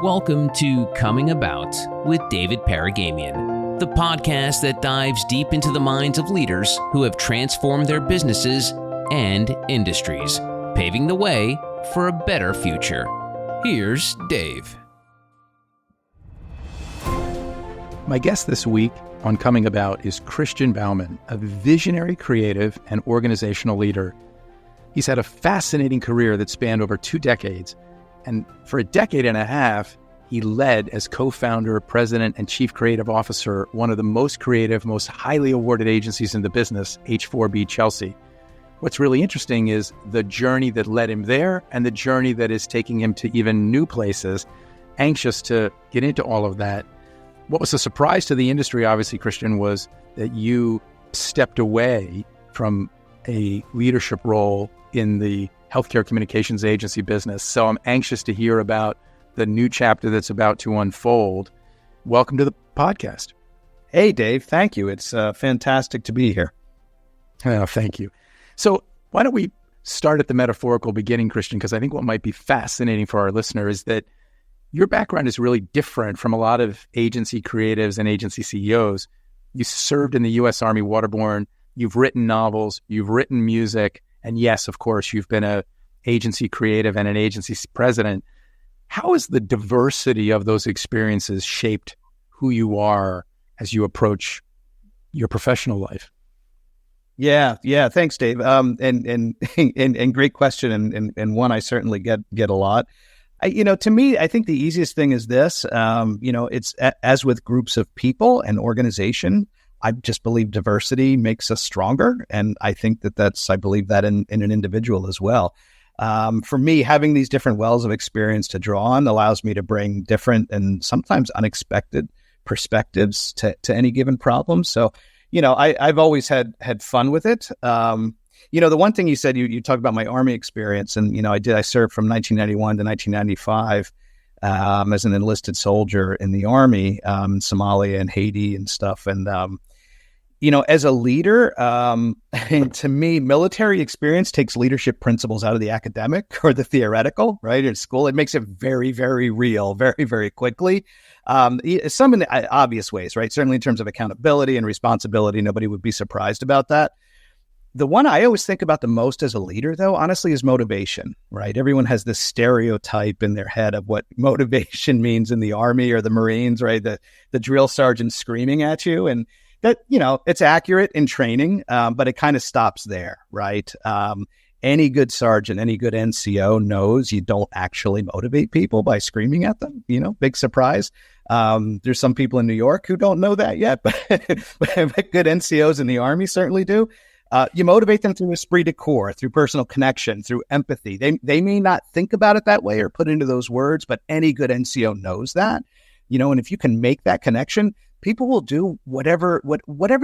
Welcome to Coming About with David Paragamian, the podcast that dives deep into the minds of leaders who have transformed their businesses and industries, paving the way for a better future. Here's Dave. My guest this week on Coming About is Christian Bauman, a visionary creative and organizational leader. He's had a fascinating career that spanned over 2 decades, and for a decade and a half, he led as co-founder, president, and chief creative officer, one of the most creative, most highly awarded agencies in the business, H4B Chelsea. What's really interesting is the journey that led him there and the journey that is taking him to even new places. Anxious to get into all of that. What was a surprise to the industry, obviously, Christian, was that you stepped away from a leadership role in the healthcare communications agency business. So I'm anxious to hear about the new chapter that's about to unfold. Welcome to the podcast. Hey, Dave. Thank you. It's fantastic to be here. Oh, thank you. So why don't we start at the metaphorical beginning, Christian, because I think what might be fascinating for our listener is that your background is really different from a lot of agency creatives and agency CEOs. You served in the U.S. Army Waterborne. You've written novels. You've written music. And yes, of course, you've been an agency creative and an agency president. How has the diversity of those experiences shaped who you are as you approach your professional life? Yeah. Thanks, Dave. And great question, and one I certainly get a lot. To me, I think the easiest thing is this. It's as with groups of people and organization. I just believe diversity makes us stronger. And I think I believe that in an individual as well. For me, having these different wells of experience to draw on allows me to bring different and sometimes unexpected perspectives to any given problem. So, I've always had fun with it. The one thing you said, you talked about my Army experience, and, I served from 1991 to 1995 as an enlisted soldier in the Army, in Somalia and Haiti and stuff. And, as a leader, to me, military experience takes leadership principles out of the academic or the theoretical, right? In school, it makes it very, very real, very, very quickly. Some in the obvious ways, right? Certainly in terms of accountability and responsibility, nobody would be surprised about that. The one I always think about the most as a leader, though, honestly, is motivation, right? Everyone has this stereotype in their head of what motivation means in the Army or the Marines, right? The drill sergeant screaming at you. And that, it's accurate in training, but it kind of stops there, right? Any good sergeant, any good NCO knows you don't actually motivate people by screaming at them, big surprise. There's some people in New York who don't know that yet, but good NCOs in the Army certainly do. You motivate them through esprit de corps, through personal connection, through empathy. They may not think about it that way or put into those words, but any good NCO knows that, and if you can make that connection, people will do whatever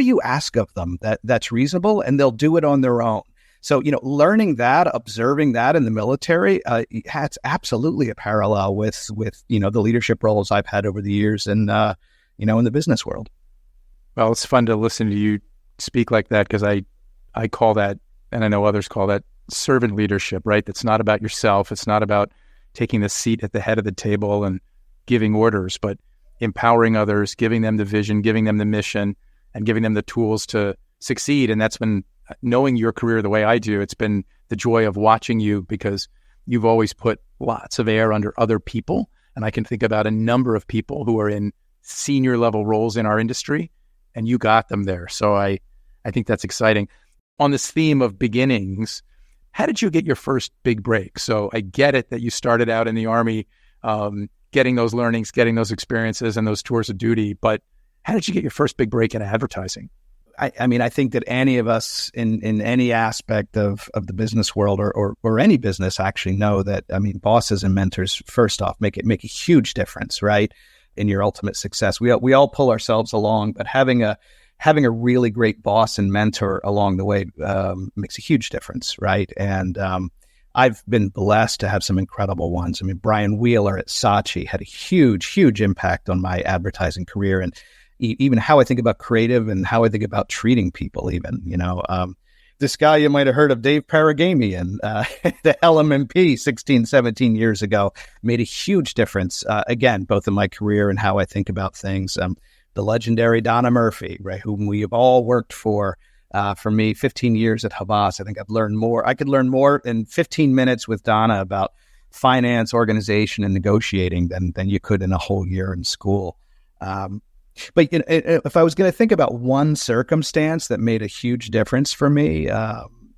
you ask of them that's reasonable, and they'll do it on their own. So, learning that, observing that in the military, has absolutely a parallel with the leadership roles I've had over the years and, in the business world. Well, it's fun to listen to you speak like that, because I call that, and I know others call that, servant leadership, right? That's not about yourself. It's not about taking the seat at the head of the table and giving orders, but empowering others, giving them the vision, giving them the mission, and giving them the tools to succeed. And that's been, knowing your career the way I do, it's been the joy of watching you, because you've always put lots of air under other people. And I can think about a number of people who are in senior level roles in our industry, and you got them there. So I think that's exciting. On this theme of beginnings, how did you get your first big break? So I get it that you started out in the Army, getting those learnings, getting those experiences and those tours of duty, but how did you get your first big break in advertising? I think that any of us in any aspect of the business world or any business actually know that, bosses and mentors, first off, make a huge difference, right? In your ultimate success. We all pull ourselves along, but having a really great boss and mentor along the way makes a huge difference, right? And I've been blessed to have some incredible ones. Brian Wheeler at Saatchi had a huge, huge impact on my advertising career, and even how I think about creative and how I think about treating people even, this guy you might have heard of, Dave Paragamian, the LMMP 16, 17 years ago, made a huge difference, again, both in my career and how I think about things. The legendary Donna Murphy, right, whom we have all worked for me, 15 years at Havas. I think I've learned more. I could learn more in 15 minutes with Donna about finance, organization, and negotiating than you could in a whole year in school. But if I was going to think about one circumstance that made a huge difference for me,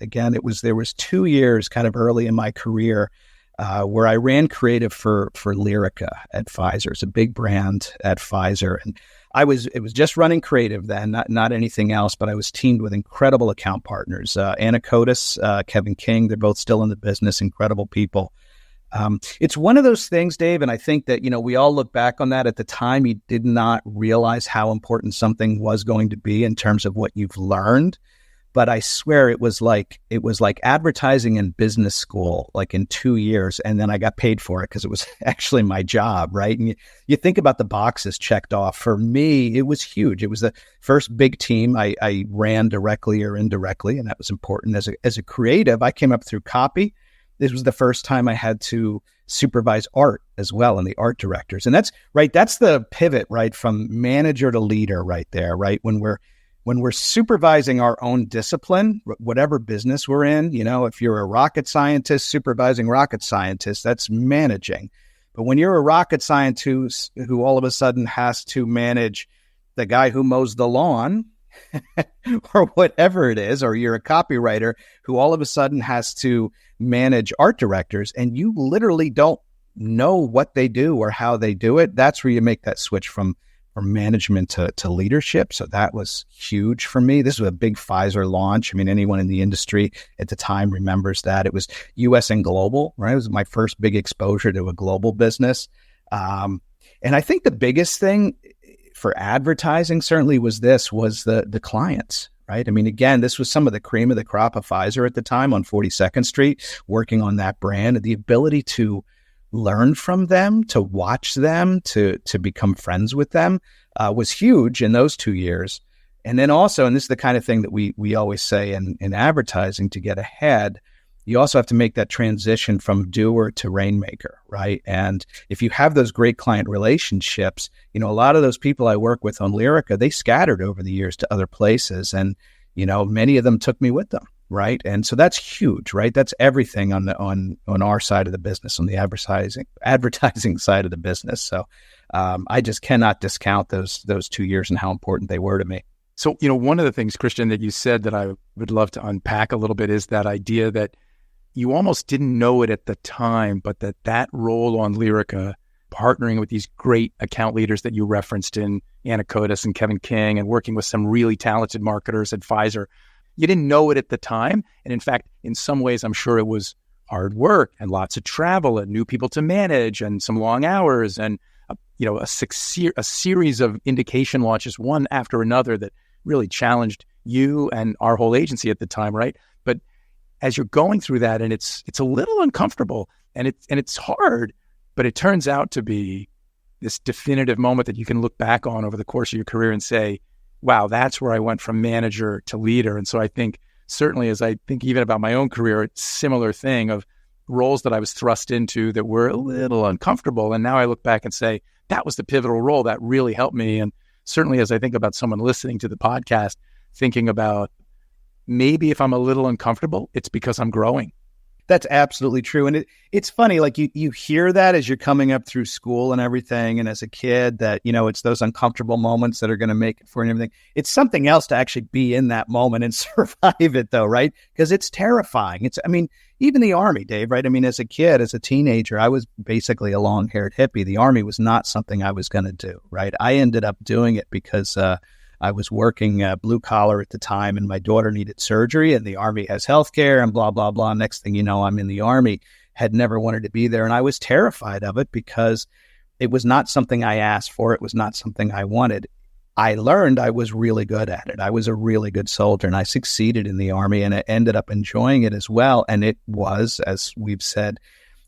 again, there was 2 years kind of early in my career where I ran creative for Lyrica at Pfizer. It's a big brand at Pfizer, and it was just running creative then, not anything else. But I was teamed with incredible account partners, Anna Kotis, Kevin King. They're both still in the business, incredible people. It's one of those things, Dave, and I think that, we all look back on that. At the time, you did not realize how important something was going to be in terms of what you've learned. But I swear it was like advertising in business school, like in 2 years, and then I got paid for it because it was actually my job, right? And you think about the boxes checked off. For me, it was huge. It was the first big team I ran directly or indirectly, and that was important. As a creative, I came up through copy. This was the first time I had to supervise art as well, and the art directors. And that's the pivot, right, from manager to leader right there, right? When we're supervising our own discipline, whatever business we're in, if you're a rocket scientist supervising rocket scientists, that's managing. But when you're a rocket scientist who all of a sudden has to manage the guy who mows the lawn or whatever it is, or you're a copywriter who all of a sudden has to manage art directors and you literally don't know what they do or how they do it, that's where you make that switch from management to leadership. So that was huge for me. This was a big Pfizer launch. I mean, anyone in the industry at the time remembers that. It was US and global, right? It was my first big exposure to a global business. And I think the biggest thing for advertising certainly was the clients, right? I mean, again, this was some of the cream of the crop of Pfizer at the time on 42nd Street, working on that brand, and the ability to learn from them, to watch them, to become friends with them was huge in those 2 years. And then also, and this is the kind of thing that we always say in advertising, to get ahead, you also have to make that transition from doer to rainmaker, right? And if you have those great client relationships, a lot of those people I work with on Lyrica, they scattered over the years to other places. And, many of them took me with them, right? And so that's huge, right? That's everything on our side of the business, on the advertising side of the business. So I just cannot discount those 2 years and how important they were to me. So, one of the things, Christian, that you said that I would love to unpack a little bit is that idea that you almost didn't know it at the time, but that role on Lyrica, partnering with these great account leaders that you referenced in Anna Kotis and Kevin King, and working with some really talented marketers at Pfizer, you didn't know it at the time. And in fact, in some ways, I'm sure it was hard work and lots of travel and new people to manage and some long hours and a series of indication launches, one after another, that really challenged you and our whole agency at the time, right? But as you're going through that, and it's a little uncomfortable and it's hard, but it turns out to be this definitive moment that you can look back on over the course of your career and say, wow, that's where I went from manager to leader. And so I think certainly, as I think even about my own career, it's a similar thing of roles that I was thrust into that were a little uncomfortable. And now I look back and say, that was the pivotal role that really helped me. And certainly as I think about someone listening to the podcast, thinking about maybe if I'm a little uncomfortable, it's because I'm growing. That's absolutely true. And it's funny, like you hear that as you're coming up through school and everything. And as a kid that, it's those uncomfortable moments that are going to make it for you and everything. It's something else to actually be in that moment and survive it though, right? Because it's terrifying. Even the Army, Dave, right? As a kid, as a teenager, I was basically a long-haired hippie. The Army was not something I was going to do, right? I ended up doing it because I was working blue collar at the time, and my daughter needed surgery, and the Army has healthcare and blah, blah, blah. Next thing you know, I'm in the Army, had never wanted to be there. And I was terrified of it because it was not something I asked for. It was not something I wanted. I learned I was really good at it. I was a really good soldier, and I succeeded in the Army, and I ended up enjoying it as well. And it was, as we've said,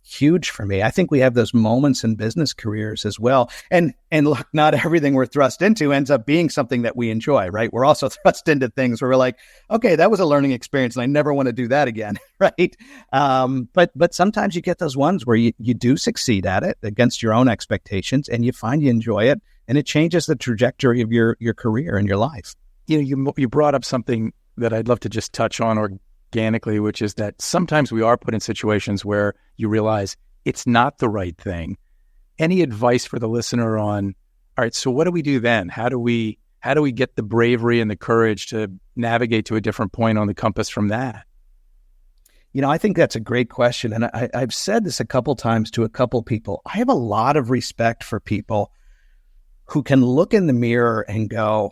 huge for me. I think we have those moments in business careers as well. And look, not everything we're thrust into ends up being something that we enjoy, right? We're also thrust into things where we're like, okay, that was a learning experience and I never want to do that again, right? But sometimes you get those ones where you do succeed at it against your own expectations and you find you enjoy it and it changes the trajectory of your career and your life. You brought up something that I'd love to just touch on organically, which is that sometimes we are put in situations where you realize it's not the right thing. Any advice for the listener on, all right, so what do we do then? How do we get the bravery and the courage to navigate to a different point on the compass from that? I think that's a great question. And I've said this a couple times to a couple people. I have a lot of respect for people who can look in the mirror and go,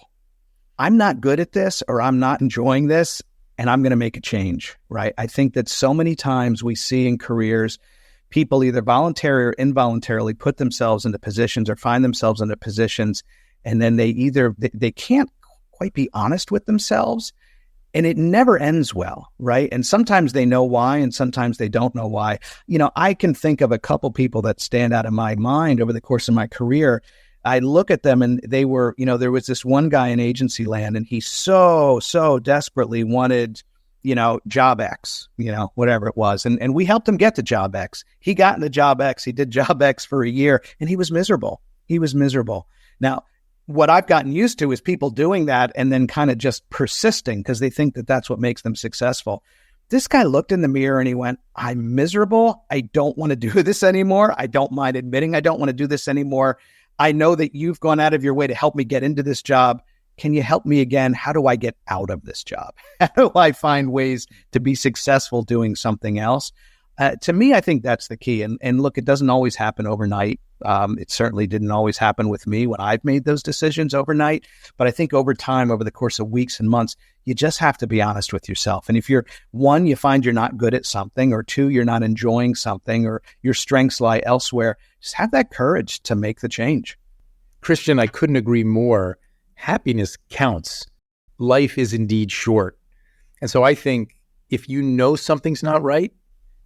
I'm not good at this, or I'm not enjoying this, and I'm going to make a change, right? I think that so many times we see in careers, people either voluntarily or involuntarily put themselves into positions or find themselves into positions, and then they can't quite be honest with themselves, and it never ends well, right? And sometimes they know why, and sometimes they don't know why. I can think of a couple people that stand out in my mind over the course of my career. I look at them and they were, there was this one guy in agency land and he so desperately wanted, job X, whatever it was. And we helped him get to job X. He got into job X. He did job X for a year and he was miserable. Now, what I've gotten used to is people doing that and then kind of just persisting because they think that that's what makes them successful. This guy looked in the mirror and he went, I'm miserable. I don't want to do this anymore. I don't mind admitting I don't want to do this anymore. I know that you've gone out of your way to help me get into this job. Can you help me again? How do I get out of this job? How do I find ways to be successful doing something else? To me, I think that's the key. And look, it doesn't always happen overnight. It certainly didn't always happen with me when I've made those decisions overnight. But I think over time, over the course of weeks and months, you just have to be honest with yourself. And if you're, one, you find you're not good at something, or two, you're not enjoying something, or your strengths lie elsewhere, just have that courage to make the change. Christian, I couldn't agree more. Happiness counts. Life is indeed short. And so I think if you know something's not right,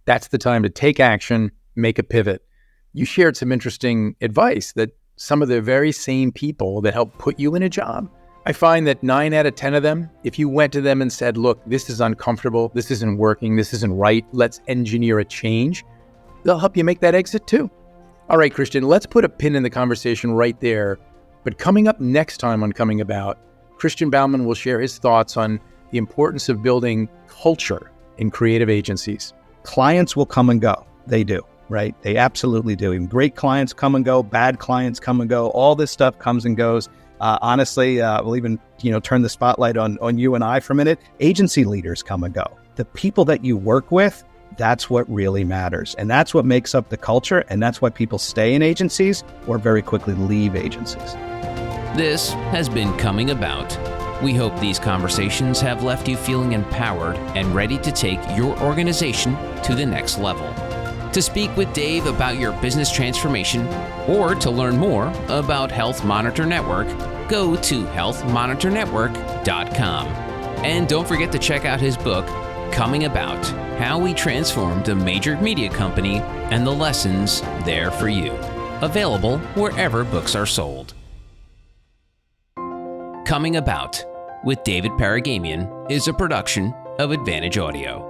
that's the time to take action, make a pivot. You shared some interesting advice that some of the very same people that help put you in a job, I find that 9 out of 10 of them, if you went to them and said, look, this is uncomfortable, this isn't working, this isn't right, let's engineer a change, they'll help you make that exit too. All right, Christian, let's put a pin in the conversation right there. But coming up next time on Coming About, Christian Bauman will share his thoughts on the importance of building culture in creative agencies. Clients will come and go. They do, right? They absolutely do. Even great clients come and go, bad clients come and go. All this stuff comes and goes. Honestly, we'll even turn the spotlight on you and I for a minute. Agency leaders come and go. The people that you work with, that's what really matters. And that's what makes up the culture. And that's why people stay in agencies or very quickly leave agencies. This has been Coming About. We hope these conversations have left you feeling empowered and ready to take your organization to the next level. To speak with Dave about your business transformation or to learn more about Health Monitor Network, go to healthmonitornetwork.com. And don't forget to check out his book, Coming About, How We Transformed a Major Media Company and the Lessons There for You. Available wherever books are sold. Coming About with David Paragamian is a production of Advantage Audio.